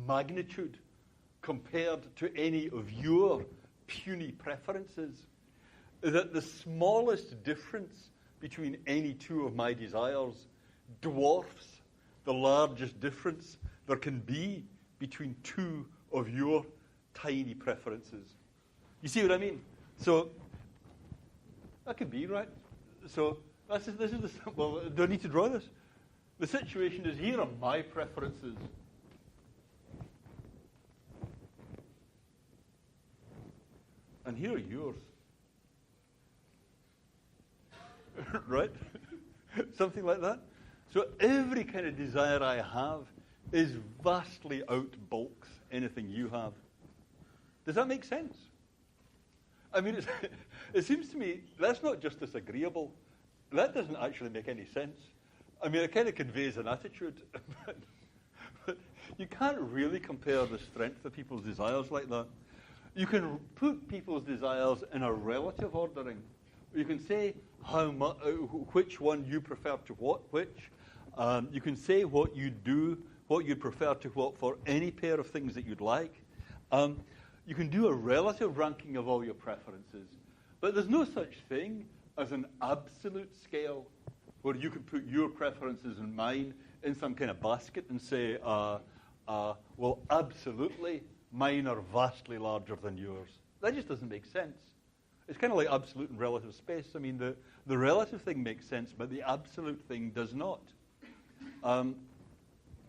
magnitude compared to any of your puny preferences, that the smallest difference between any two of my desires dwarfs the largest difference there can be between two of your tiny preferences. You see what I mean? So, that could be, right? So, this is the, well, do I need to draw this? The situation is, here are my preferences. And here are yours. Right? Something like that. So every kind of desire I have is vastly outbulks anything you have. Does that make sense? I mean, it seems to me that's not just disagreeable. That doesn't actually make any sense. I mean, it kind of conveys an attitude. But you can't really compare the strength of people's desires like that. You can put people's desires in a relative ordering. You can say which one you prefer to which. You can say what you do, what you prefer to what for any pair of things that you'd like. You can do a relative ranking of all your preferences. But there's no such thing as an absolute scale where you can put your preferences and mine in some kind of basket and say, well, absolutely, mine are vastly larger than yours. That just doesn't make sense. It's kind of like absolute and relative space. I mean, the relative thing makes sense, but the absolute thing does not.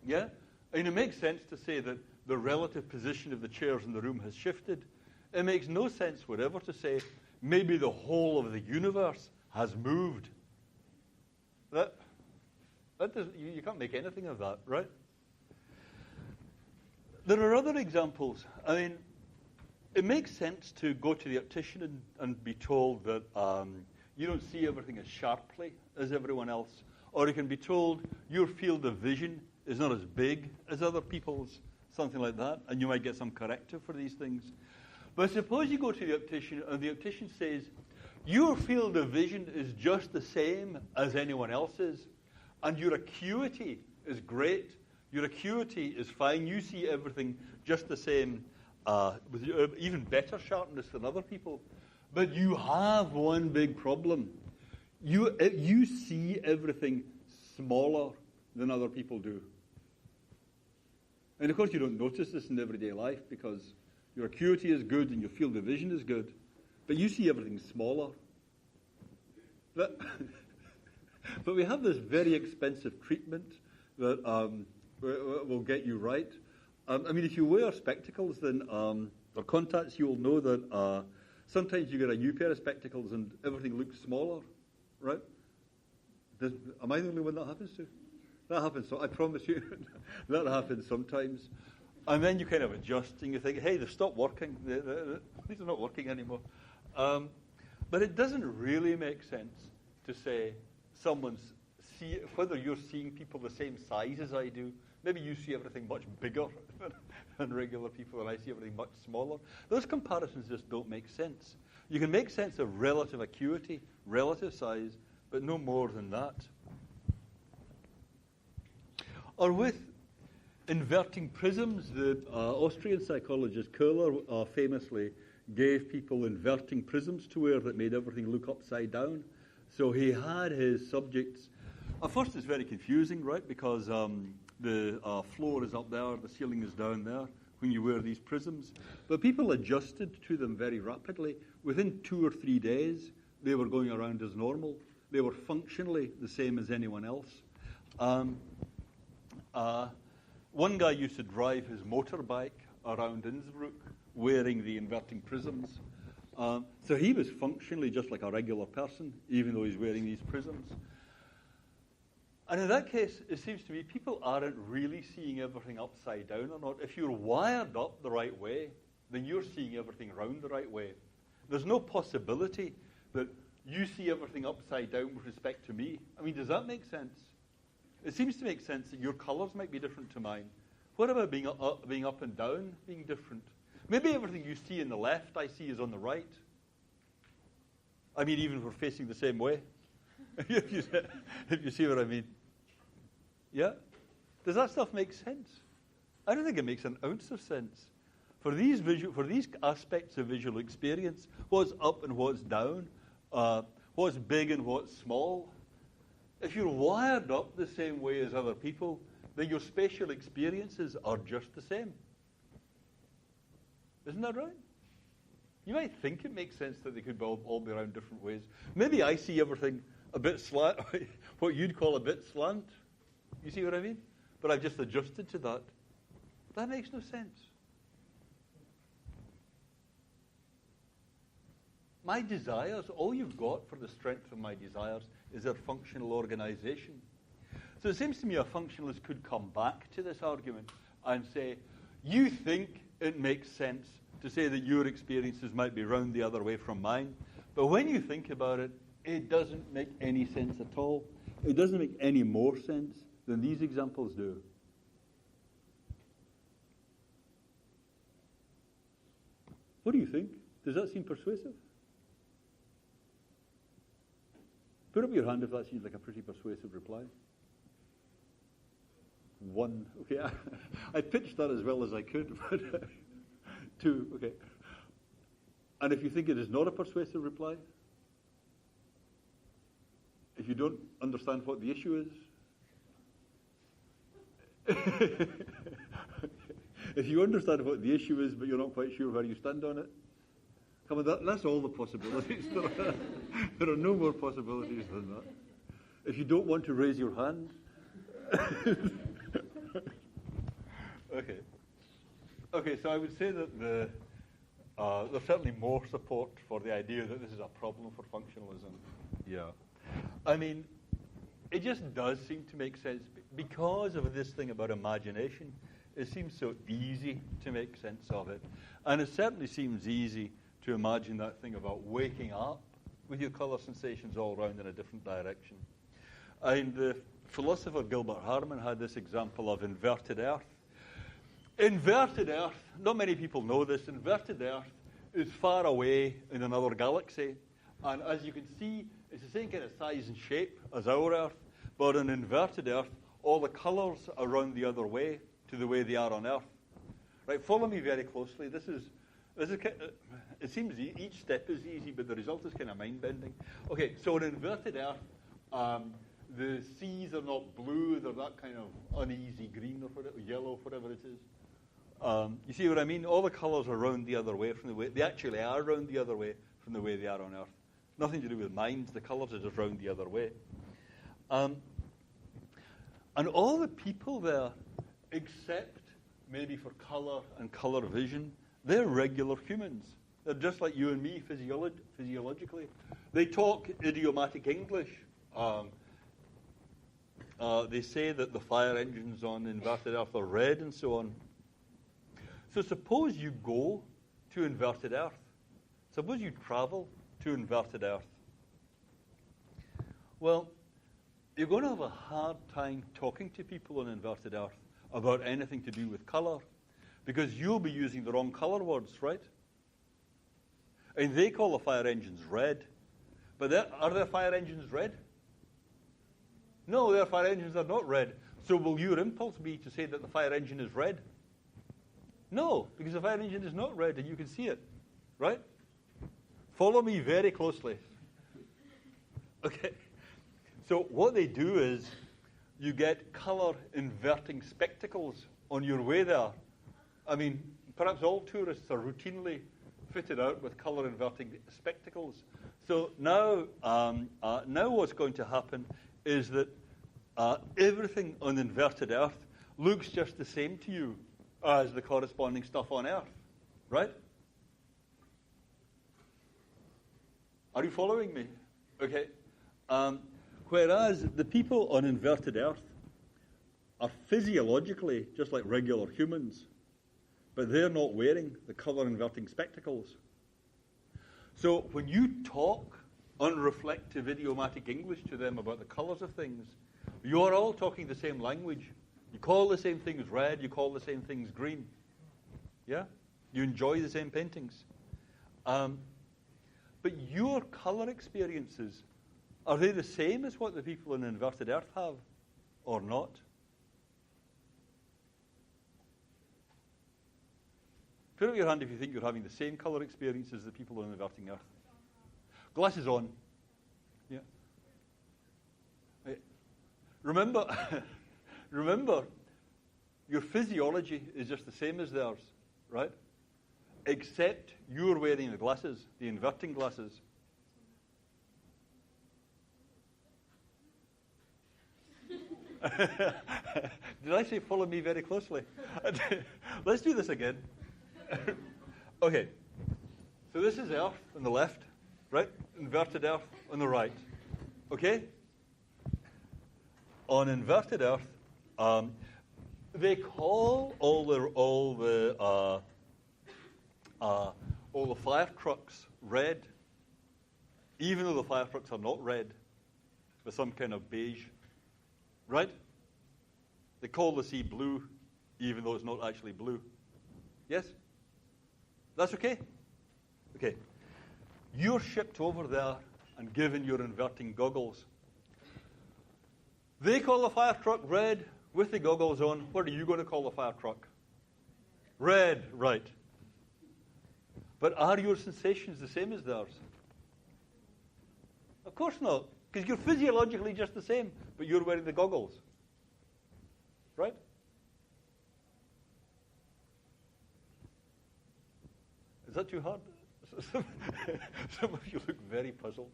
Yeah? I mean, it makes sense to say that the relative position of the chairs in the room has shifted. It makes no sense whatever to say maybe the whole of the universe has moved. That doesn't, you can't make anything of that, right? There are other examples. I mean, it makes sense to go to the optician and be told that you don't see everything as sharply as everyone else. Or you can be told your field of vision is not as big as other people's, something like that, and you might get some corrective for these things. But suppose you go to the optician and the optician says, your field of vision is just the same as anyone else's, and your acuity is great. Your acuity is fine. You see everything just the same, with even better sharpness than other people. But you have one big problem. You see everything smaller than other people do. And of course you don't notice this in everyday life because your acuity is good and your field of vision is good. But you see everything smaller. But we have this very expensive treatment that will get you right. I mean, if you wear spectacles then or contacts, you'll know that sometimes you get a new pair of spectacles and everything looks smaller, right? Am I the only one that happens to? That happens, so I promise you, that happens sometimes. And then you kind of adjust and you think, hey, they've stopped working. These are not working anymore. But it doesn't really make sense to say whether you're seeing people the same size as I do. Maybe you see everything much bigger than regular people and I see everything much smaller. Those comparisons just don't make sense. You can make sense of relative acuity, relative size, but no more than that. Or with inverting prisms, the Austrian psychologist Köhler famously gave people inverting prisms to wear that made everything look upside down. So he had his subjects. At first it's very confusing, right? Because the floor is up there, the ceiling is down there when you wear these prisms. But people adjusted to them very rapidly. Within 2 or 3 days, they were going around as normal. They were functionally the same as anyone else. One guy used to drive his motorbike around Innsbruck wearing the inverting prisms. So he was functionally just like a regular person, even though he's wearing these prisms. And in that case, it seems to me people aren't really seeing everything upside down or not. If you're wired up the right way, then you're seeing everything round the right way. There's no possibility that you see everything upside down with respect to me. I mean, does that make sense? It seems to make sense that your colours might be different to mine. What about being up and down being different? Maybe everything you see in the left, I see is on the right. I mean, even if we're facing the same way. if you see what I mean. Yeah? Does that stuff make sense? I don't think it makes an ounce of sense. For these aspects of visual experience, what's up and what's down, what's big and what's small, if you're wired up the same way as other people, then your spatial experiences are just the same. Isn't that right? You might think it makes sense that they could all be around different ways. Maybe I see everything a bit slant, what you'd call a bit slant. You see what I mean? But I've just adjusted to that. That makes no sense. My desires, all you've got for the strength of my desires is their functional organization. So it seems to me a functionalist could come back to this argument and say, you think it makes sense to say that your experiences might be round the other way from mine, but when you think about it, it doesn't make any sense at all. It doesn't make any more sense than these examples do. What do you think? Does that seem persuasive? Put up your hand if that seems like a pretty persuasive reply. 1. Okay, I pitched that as well as I could, but 2. Okay. And if you think it is not a persuasive reply, if you don't understand what the issue is, if you understand what the issue is but you're not quite sure where you stand on it, come on, that's all the possibilities. There are no more possibilities than that. If you don't want to raise your hand. Okay, so I would say that there's certainly more support for the idea that this is a problem for functionalism. Yeah. I mean, it just does seem to make sense because of this thing about imagination. It seems so easy to make sense of it. And it certainly seems easy to imagine that thing about waking up with your color sensations all around in a different direction. And the philosopher Gilbert Harman had this example of inverted Earth. Inverted Earth, not many people know this, inverted Earth is far away in another galaxy. And as you can see, it's the same kind of size and shape as our Earth, but on inverted Earth, all the colors are round the other way to the way they are on Earth. Right, follow me very closely. This is it seems each step is easy, but the result is kind of mind-bending. Okay, so on inverted Earth, the seas are not blue, they're that kind of uneasy green or whatever, yellow, whatever it is. You see what I mean? All the colors are round the other way from the way they actually are round the other way from the way they are on Earth. Nothing to do with minds. The colors are just round the other way. And all the people there, except maybe for color and color vision, they're regular humans. They're just like you and me physiologically. They talk idiomatic English. They say that the fire engines on inverted Earth are red and so on. So suppose you go to inverted Earth. Suppose you travel to inverted Earth. Well, you're going to have a hard time talking to people on inverted Earth about anything to do with color, because you'll be using the wrong color words, right? And they call the fire engines red. But are their fire engines red? No, their fire engines are not red. So will your impulse be to say that the fire engine is red? No, because the fire engine is not red and you can see it, right? Follow me very closely. Okay. So what they do is you get color inverting spectacles on your way there. I mean, perhaps all tourists are routinely fitted out with color inverting spectacles. So now what's going to happen is that everything on inverted Earth looks just the same to you as the corresponding stuff on Earth, right? Are you following me? Okay. Whereas the people on inverted Earth are physiologically just like regular humans, but they're not wearing the color inverting spectacles. So when you talk unreflective idiomatic English to them about the colors of things, you're all talking the same language. You call the same things red, you call the same things green. Yeah? You enjoy the same paintings. But your color experiences, are they the same as what the people in inverted Earth have or not? Put up your hand if you think you're having the same colour experience as the people on the inverting earth. Glasses on. Yeah. Remember, remember, your physiology is just the same as theirs, right? Except you're wearing the glasses, the inverting glasses. Did I say follow me very closely? Let's do this again. Okay. So this is Earth on the left, right? Inverted Earth on the right. Okay? On inverted Earth, they call all the fire trucks red, even though the fire trucks are not red, with some kind of beige. Right? They call the sea blue, even though it's not actually blue. Yes? That's okay? Okay. You're shipped over there and given your inverting goggles. They call the fire truck red with the goggles on. What are you going to call the fire truck? Red, right. But are your sensations the same as theirs? Of course not, because you're physiologically just the same, but you're wearing the goggles. Right? Is that too hard? Some of you look very puzzled.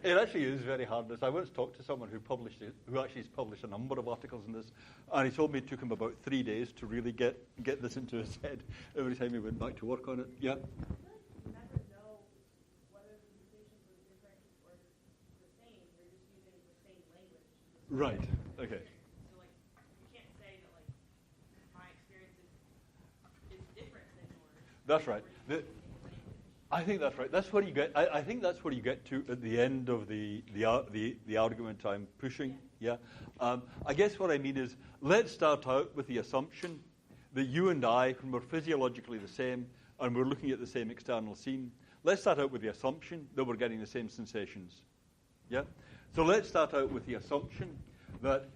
It actually is very hard. I once talked to someone who actually has published a number of articles on this, and he told me it took him about 3 days to really get this into his head every time he went back to work on it. Yeah? Right. Okay. So, you can't say that, my experience is different than yours. That's right. I think that's right. That's what you get. I think that's what you get to at the end of the argument I'm pushing. Yeah. I guess what I mean is, let's start out with the assumption that you and I, when we're physiologically the same and we're looking at the same external scene, let's start out with the assumption that we're getting the same sensations. Yeah. So let's start out with the assumption that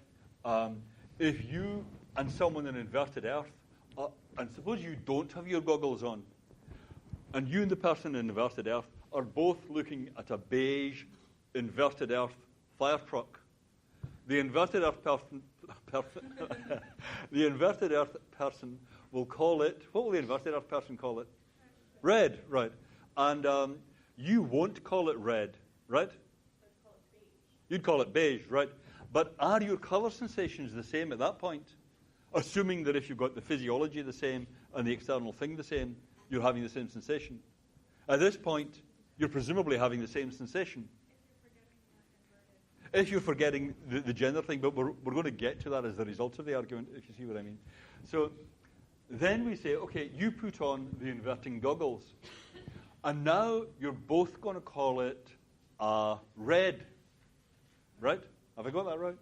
if you and someone in inverted Earth, and suppose you don't have your goggles on, and you and the person in inverted Earth are both looking at a beige inverted Earth fire truck, the inverted Earth person the inverted Earth person will call it, what will the inverted Earth person call it? Red, right. And you won't call it red, right? You'd call it beige, right? But are your colour sensations the same at that point? Assuming that if you've got the physiology the same and the external thing the same, you're having the same sensation. At this point, you're presumably having the same sensation. If you're forgetting the gender thing, but we're going to get to that as the result of the argument, if you see what I mean. So then we say, okay, you put on the inverting goggles, and now you're both going to call it red. Right? Have I got that right?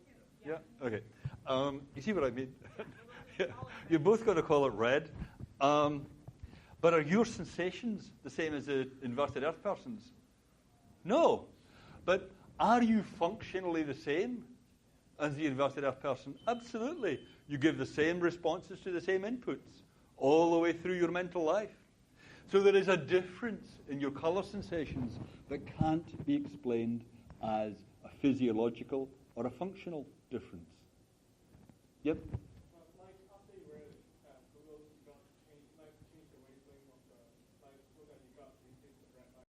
Yeah? Okay. You see what I mean? Yeah. You're both going to call it red. But are your sensations the same as the inverted Earth person's? No. But are you functionally the same as the inverted Earth person? Absolutely. You give the same responses to the same inputs all the way through your mental life. So there is a difference in your colour sensations that can't be explained as a physiological or a functional difference. Yep.